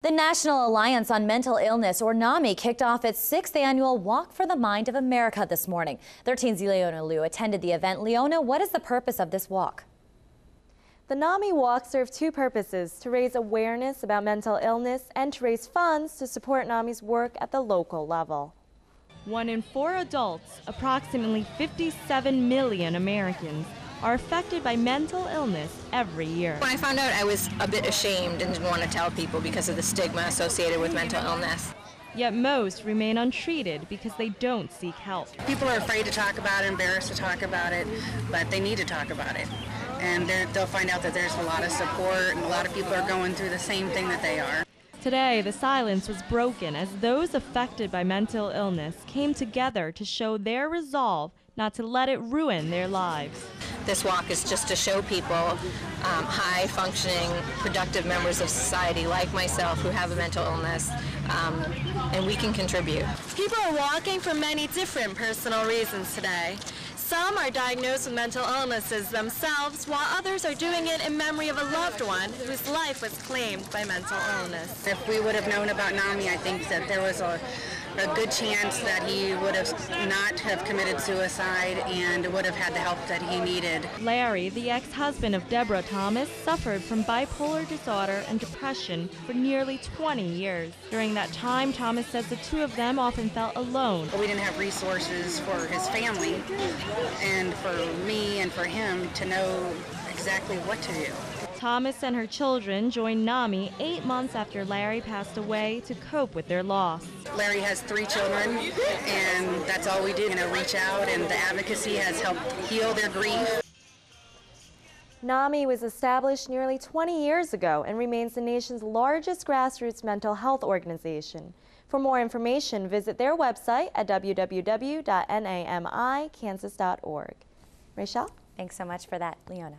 The National Alliance on Mental Illness, or NAMI, kicked off its 6th annual Walk for the Mind of America this morning. 13's Leona Liu attended the event. Leona, what is the purpose of this walk? The NAMI Walk serves two purposes: to raise awareness about mental illness and to raise funds to support NAMI's work at the local level. 1 in 4 adults, approximately 57 million Americans, are affected by mental illness every year. When I found out, I was a bit ashamed and didn't want to tell people because of the stigma associated with mental illness. Yet most remain untreated because they don't seek help. People are afraid to talk about it, embarrassed to talk about it, but they need to talk about it. And they'll find out that there's a lot of support and a lot of people are going through the same thing that they are. Today, the silence was broken as those affected by mental illness came together to show their resolve not to let it ruin their lives. This walk is just to show people high-functioning, productive members of society like myself who have a mental illness, and we can contribute. People are walking for many different personal reasons today. Some are diagnosed with mental illnesses themselves, while others are doing it in memory of a loved one whose life was claimed by mental illness. If we would have known about NAMI, I think that there was a good chance that he would have not have committed suicide and would have had the help that he needed. Larry, the ex-husband of Deborah Thomas, suffered from bipolar disorder and depression for nearly 20 years. During that time, Thomas says the two of them often felt alone. We didn't have resources for his family and for me and for him to know exactly what to do. Thomas and her children joined NAMI 8 months after Larry passed away to cope with their loss. Larry has 3 children, and that's all we do, reach out, and the advocacy has helped heal their grief. NAMI was established nearly 20 years ago and remains the nation's largest grassroots mental health organization. For more information, visit their website at www.namikansas.org. Rachel? Thanks so much for that, Leona.